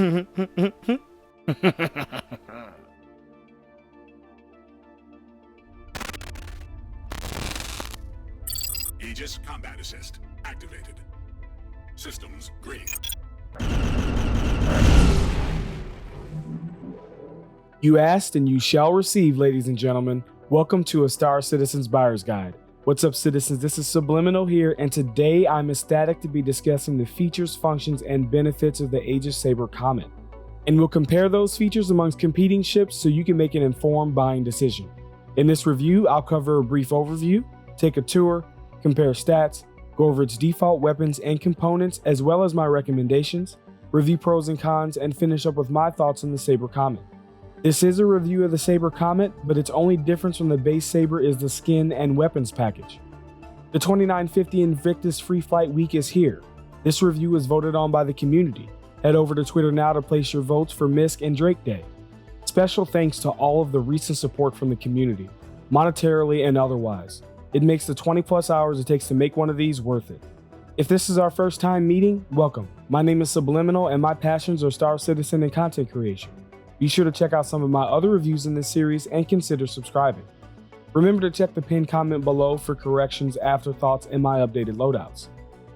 Aegis Combat Assist activated. Systems green. You asked and you shall receive, ladies and gentlemen. Welcome to A Star Citizen's Buyer's Guide. What's up, citizens? This is SubliminaL here, and today I'm ecstatic to be discussing the features, functions, and benefits of the Aegis Sabre Comet. And we'll compare those features amongst competing ships so you can make an informed buying decision. In this review, I'll cover a brief overview, take a tour, compare stats, go over its default weapons and components, as well as my recommendations, review pros and cons, and finish up with my thoughts on the Sabre Comet. This is a review of the Sabre Comet, but its only difference from the base Sabre is the skin and weapons package. The 2950 Invictus Free Flight Week is here. This review was voted on by the community. Head over to Twitter now to place your votes for Misk and Drake Day. Special thanks to all of the recent support from the community, monetarily and otherwise. It makes the 20+ hours it takes to make one of these worth it. If this is our first time meeting, welcome. My name is SubliminaL and my passions are Star Citizen and content creation. Be sure to check out some of my other reviews in this series and consider subscribing. Remember to check the pinned comment below for corrections, afterthoughts, and my updated loadouts.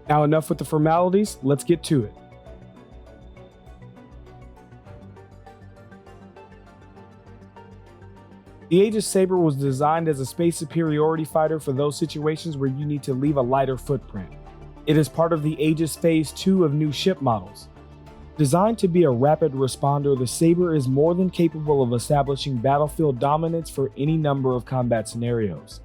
Now enough with the formalities, let's get to it. The Aegis Sabre was designed as a space superiority fighter for those situations where you need to leave a lighter footprint. It is part of the Aegis Phase 2 of new ship models. Designed to be a rapid responder, the Sabre is more than capable of establishing battlefield dominance for any number of combat scenarios.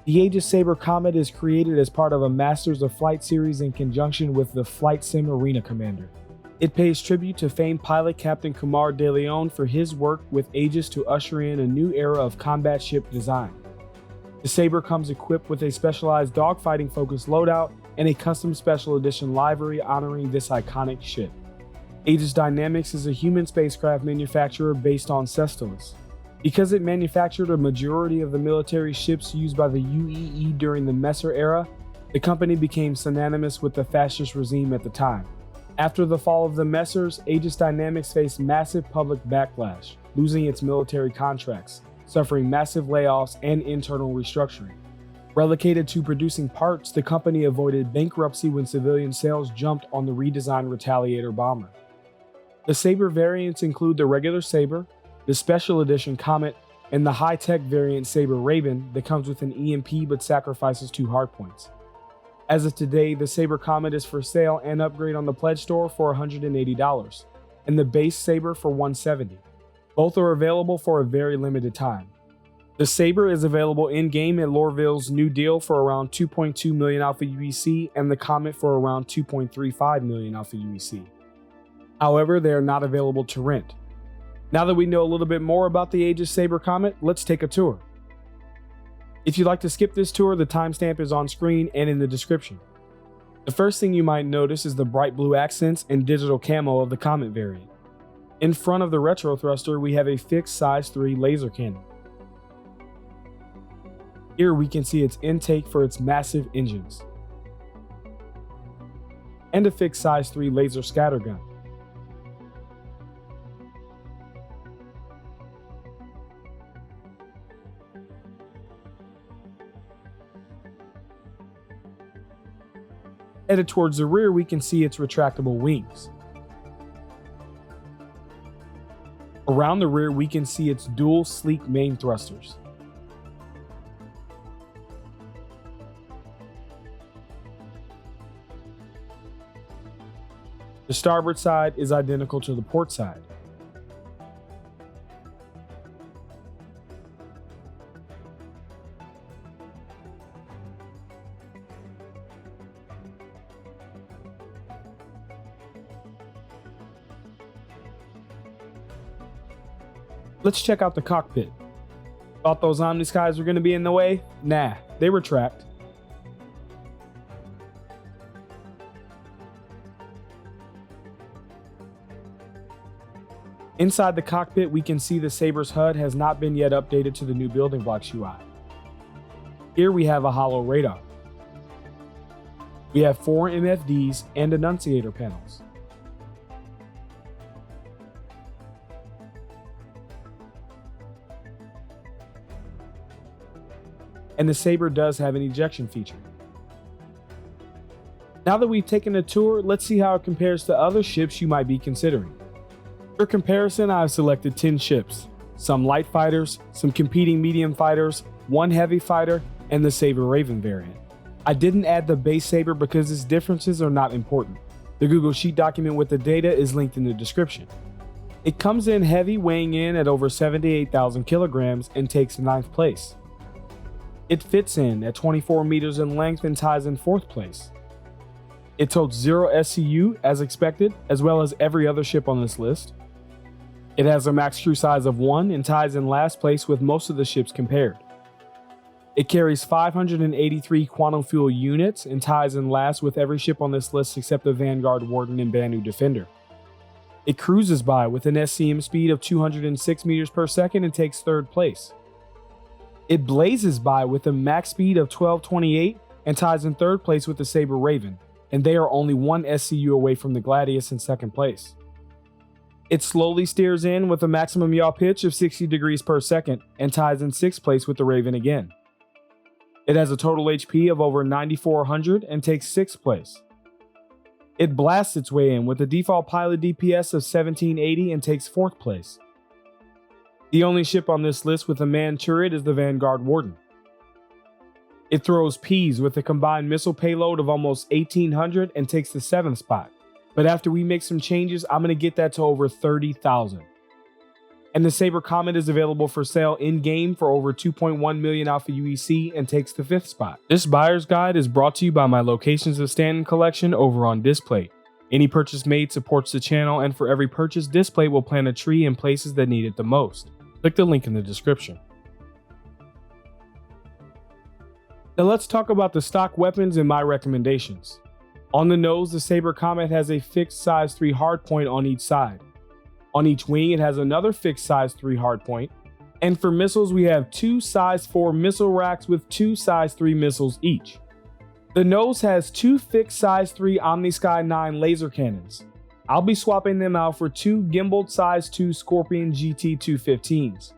The Aegis Sabre Comet is created as part of a Masters of Flight series in conjunction with the Flight Sim Arena Commander. It pays tribute to famed pilot Captain Camacho de Leon for his work with Aegis to usher in a new era of combat ship design. The Sabre comes equipped with a specialized dogfighting-focused loadout and a custom special edition livery honoring this iconic ship. Aegis Dynamics is a human spacecraft manufacturer based on Cestolis. Because it manufactured a majority of the military ships used by the UEE during the Messer era, the company became synonymous with the fascist regime at the time. After the fall of the Messers, Aegis Dynamics faced massive public backlash, losing its military contracts, suffering massive layoffs and internal restructuring. Relegated to producing parts, the company avoided bankruptcy when civilian sales jumped on the redesigned Retaliator bomber. The Sabre variants include the regular Sabre, the Special Edition Comet, and the high-tech variant Sabre Raven that comes with an EMP but sacrifices 2 hardpoints. As of today, the Sabre Comet is for sale and upgrade on the Pledge Store for $180, and the base Sabre for $170. Both are available for a very limited time. The Sabre is available in-game at Lorville's new deal for around 2.2 million Alpha UEC and the Comet for around 2.35 million Alpha UEC. However, they are not available to rent. Now that we know a little bit more about the Aegis Sabre Comet, let's take a tour. If you'd like to skip this tour, the timestamp is on screen and in the description. The first thing you might notice is the bright blue accents and digital camo of the Comet variant. In front of the retro thruster, we have a fixed size 3 laser cannon. Here we can see its intake for its massive engines, and a fixed size 3 laser scattergun. Headed towards the rear, we can see its retractable wings. Around the rear, we can see its dual sleek main thrusters. The starboard side is identical to the port side. Let's check out the cockpit. Thought those Omni Skies were going to be in the way? Nah, they retract. Inside the cockpit, we can see the Sabre's HUD has not been yet updated to the new building blocks UI. Here we have a holo radar. We have 4 MFDs and annunciator panels. and the Sabre does have an ejection feature. Now that we've taken a tour, let's see how it compares to other ships you might be considering. For comparison, I've selected 10 ships, some light fighters, some competing medium fighters, one heavy fighter, and the Sabre Raven variant. I didn't add the base Sabre because its differences are not important. The Google Sheet document with the data is linked in the description. It comes in heavy, weighing in at over 78,000 kilograms and takes 9th place. It fits in at 24 meters in length and ties in 4th place. It totes 0 SCU as expected, as well as every other ship on this list. It has a max crew size of 1 and ties in last place with most of the ships compared. It carries 583 quantum fuel units and ties in last with every ship on this list except the Vanguard Warden and Banu Defender. It cruises by with an SCM speed of 206 meters per second and takes 3rd place. It blazes by with a max speed of 1228 and ties in 3rd place with the Sabre Raven, and they are only 1 SCU away from the Gladius in 2nd place. It slowly steers in with a maximum yaw pitch of 60 degrees per second and ties in 6th place with the Raven again. It has a total HP of over 9,400 and takes 6th place. It blasts its way in with a default pilot DPS of 1780 and takes 4th place. The only ship on this list with a manned turret is the Vanguard Warden. It throws Ps with a combined missile payload of almost 1,800 and takes the 7th spot. But after we make some changes, I'm going to get that to over 30,000. And the Sabre Comet is available for sale in-game for over 2.1 million Alpha UEC and takes the 5th spot. This buyer's guide is brought to you by my Locations of Stand collection over on Display. Any purchase made supports the channel, and for every purchase, Display will plant a tree in places that need it the most. Click the link in the description. Now let's talk about the stock weapons and my recommendations. On the nose, the Sabre Comet has a fixed size 3 hardpoint on each side. On each wing, it has another fixed size 3 hardpoint. And for missiles, we have 2 size 4 missile racks with 2 size 3 missiles each. The nose has 2 fixed size 3 OmniSky 9 laser cannons. I'll be swapping them out for 2 gimbaled size 2 Scorpion GT 215s.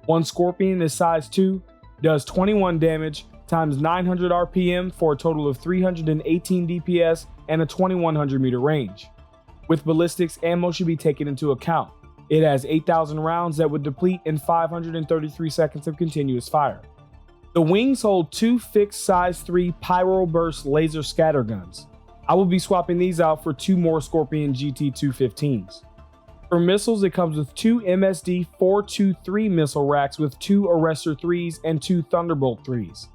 One Scorpion is size 2, does 21 damage, times 900 RPM for a total of 318 DPS and a 2100 meter range. With ballistics, ammo should be taken into account. It has 8,000 rounds that would deplete in 533 seconds of continuous fire. The wings hold 2 fixed size 3 Pyro Burst laser scatter guns. I will be swapping these out for 2 more Scorpion GT 215s. For missiles, it comes with 2 MSD 423 missile racks with 2 Arrestor 3s and 2 Thunderbolt 3s.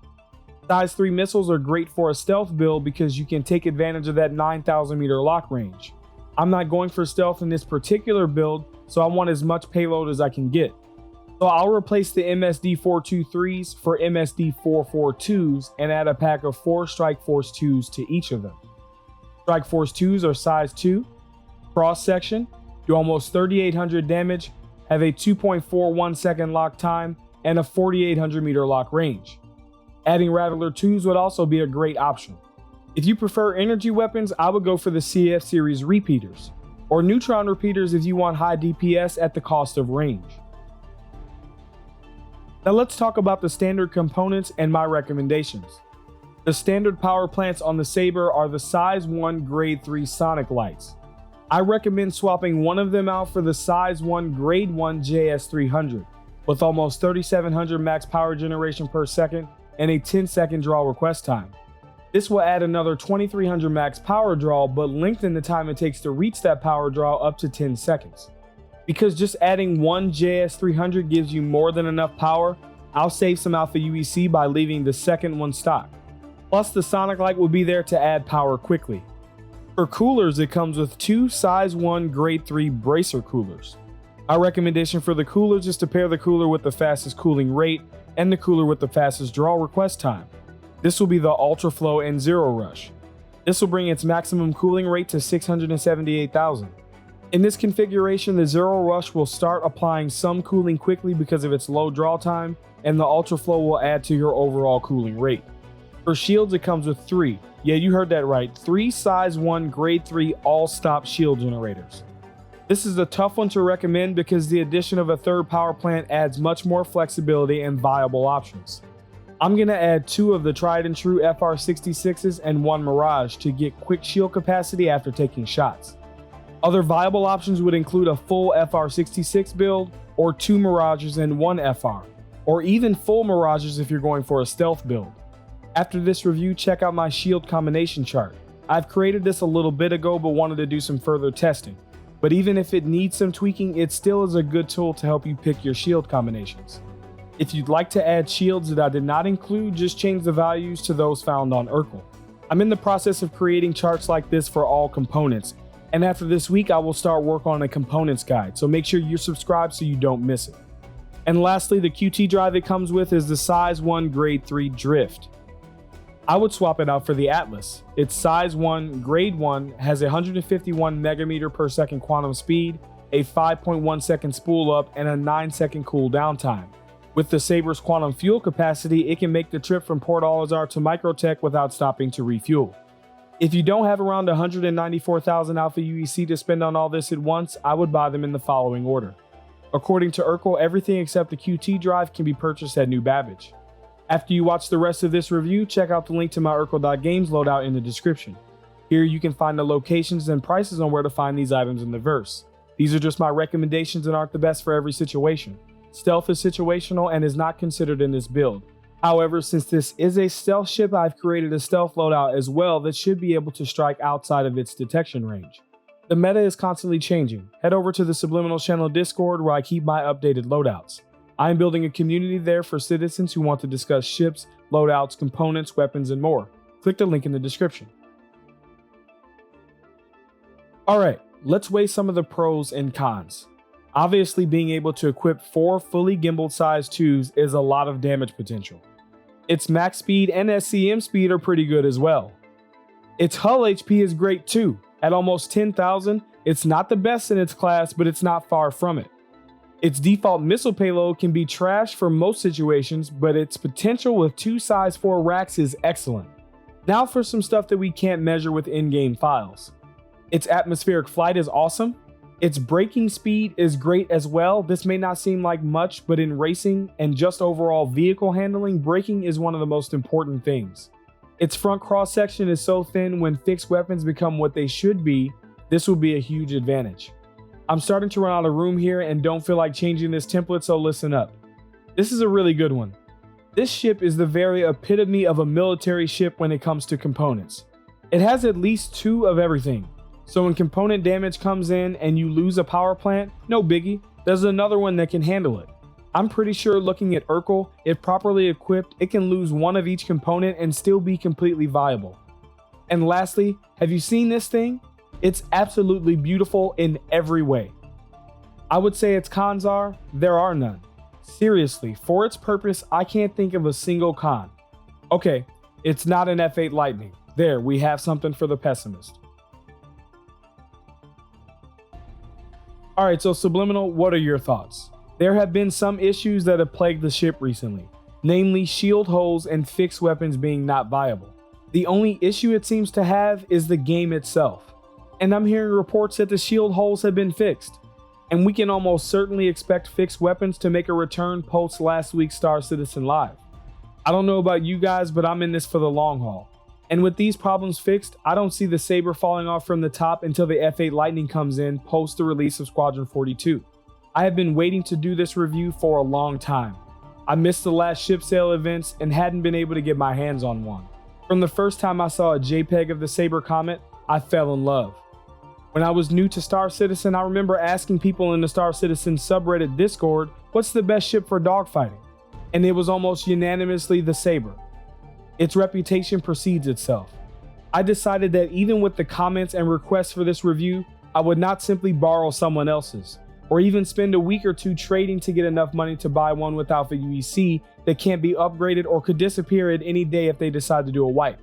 Size 3 missiles are great for a stealth build because you can take advantage of that 9,000 meter lock range. I'm not going for stealth in this particular build, so I want as much payload as I can get. So I'll replace the MSD 423s for MSD 442s and add a pack of 4 Strike Force 2s to each of them. Strike Force 2s are size 2, cross section, do almost 3,800 damage, have a 2.41 second lock time, and a 4,800 meter lock range. Adding Rattler 2s would also be a great option. If you prefer energy weapons, I would go for the CF series repeaters, or neutron repeaters if you want high DPS at the cost of range. Now let's talk about the standard components and my recommendations. The standard power plants on the Sabre are the size 1 grade 3 sonic lights. I recommend swapping one of them out for the size 1 grade 1 JS300 with almost 3,700 max power generation per second and a 10-second draw request time. This will add another 2,300 max power draw, but lengthen the time it takes to reach that power draw up to 10 seconds. Because just adding one JS300 gives you more than enough power, I'll save some Alpha UEC by leaving the second one stock. Plus, the sonic light will be there to add power quickly. For coolers, it comes with 2 size 1 grade 3 bracer coolers. My recommendation for the coolers is to pair the cooler with the fastest cooling rate and the cooler with the fastest draw request time. This will be the Ultra Flow and Zero Rush. This will bring its maximum cooling rate to 678,000. In this configuration, the Zero Rush will start applying some cooling quickly because of its low draw time, and the Ultra Flow will add to your overall cooling rate. For shields, it comes with 3. Yeah, you heard that right. 3 size 1 grade 3 all-stop shield generators. This is a tough one to recommend because the addition of a third power plant adds much more flexibility and viable options. I'm going to add 2 of the tried and true FR66s and 1 Mirage to get quick shield capacity after taking shots. Other viable options would include a full FR66 build, or 2 Mirages and 1 FR, or even full Mirages if you're going for a stealth build. After this review, check out my shield combination chart. I've created this a little bit ago but wanted to do some further testing. But even if it needs some tweaking, it still is a good tool to help you pick your shield combinations. If you'd like to add shields that I did not include, just change the values to those found on Urkel. I'm in the process of creating charts like this for all components, and after this week I will start work on a components guide, so make sure you're subscribed so you don't miss it. And lastly, the QT drive it comes with is the size 1 grade 3 drift. I would swap it out for the Atlas. It's size 1, grade 1, has 151 megameter per second quantum speed, a 5.1 second spool up, and a 9 second cooldown time. With the Sabre's quantum fuel capacity, it can make the trip from Port Alazar to Microtech without stopping to refuel. If you don't have around 194,000 Alpha UEC to spend on all this at once, I would buy them in the following order. According to Urkel, everything except the QT drive can be purchased at New Babbage. After you watch the rest of this review, check out the link to my Urkel.games loadout in the description. Here you can find the locations and prices on where to find these items in the verse. These are just my recommendations and aren't the best for every situation. Stealth is situational and is not considered in this build. However, since this is a stealth ship, I've created a stealth loadout as well that should be able to strike outside of its detection range. The meta is constantly changing. Head over to the SubliminaL channel Discord where I keep my updated loadouts. I am building a community there for citizens who want to discuss ships, loadouts, components, weapons, and more. Click the link in the description. Alright, let's weigh some of the pros and cons. Obviously, being able to equip 4 fully gimbal size 2s is a lot of damage potential. Its max speed and SCM speed are pretty good as well. Its hull HP is great too. At almost 10,000, it's not the best in its class, but it's not far from it. Its default missile payload can be trash for most situations, but its potential with 2 size 4 racks is excellent. Now for some stuff that we can't measure with in-game files. Its atmospheric flight is awesome. Its braking speed is great as well. This may not seem like much, but in racing and just overall vehicle handling, braking is one of the most important things. Its front cross section is so thin when fixed weapons become what they should be, this will be a huge advantage. I'm starting to run out of room here and don't feel like changing this template, so listen up. This is a really good one. This ship is the very epitome of a military ship when it comes to components. It has at least 2 of everything. So when component damage comes in and you lose a power plant, no biggie, there's another one that can handle it. I'm pretty sure looking at Urkel, if properly equipped, it can lose 1 of each component and still be completely viable. And lastly, have you seen this thing? It's absolutely beautiful in every way. I would say its cons are, there are none. Seriously, for its purpose, I can't think of a single con. Okay, it's not an F8 Lightning. There, we have something for the pessimist. Alright, so SubliminaL, what are your thoughts? There have been some issues that have plagued the ship recently, namely shield holes and fixed weapons being not viable. The only issue it seems to have is the game itself. And I'm hearing reports that the shield holes have been fixed. And we can almost certainly expect fixed weapons to make a return post last week's Star Citizen Live. I don't know about you guys, but I'm in this for the long haul. And with these problems fixed, I don't see the Sabre falling off from the top until the F8 Lightning comes in post the release of Squadron 42. I have been waiting to do this review for a long time. I missed the last ship sale events and hadn't been able to get my hands on one. From the first time I saw a JPEG of the Sabre Comet, I fell in love. When I was new to Star Citizen, I remember asking people in the Star Citizen subreddit Discord, what's the best ship for dogfighting? And it was almost unanimously the Sabre. Its reputation precedes itself. I decided that even with the comments and requests for this review, I would not simply borrow someone else's, or even spend a week or 2 trading to get enough money to buy one with Alpha UEC that can't be upgraded or could disappear at any day if they decide to do a wipe.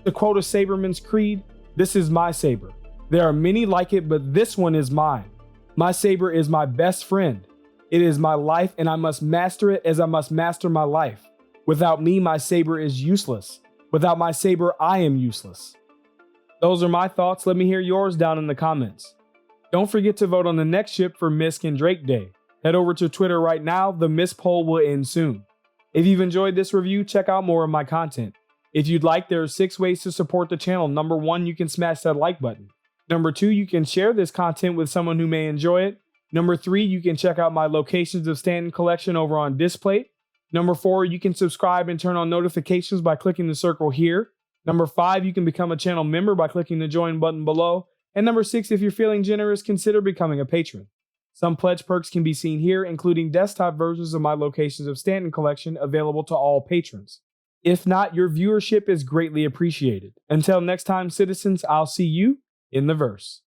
To quote a Saberman's creed, this is my Sabre. There are many like it, but this one is mine. My Sabre is my best friend. It is my life and I must master it as I must master my life. Without me, my Sabre is useless. Without my Sabre, I am useless. Those are my thoughts. Let me hear yours down in the comments. Don't forget to vote on the next ship for Misk and Drake Day. Head over to Twitter right now. The Misk poll will end soon. If you've enjoyed this review, check out more of my content. If you'd like, there are 6 ways to support the channel. Number 1, you can smash that like button. Number 2, you can share this content with someone who may enjoy it. Number 3, you can check out my locations of stand-in collection over on Display. Number 4, you can subscribe and turn on notifications by clicking the circle here. Number 5, you can become a channel member by clicking the join button below. And number 6, if you're feeling generous, consider becoming a patron. Some pledge perks can be seen here, including desktop versions of my locations of stand-in collection available to all patrons. If not, your viewership is greatly appreciated. Until next time, citizens, I'll see you in the verse.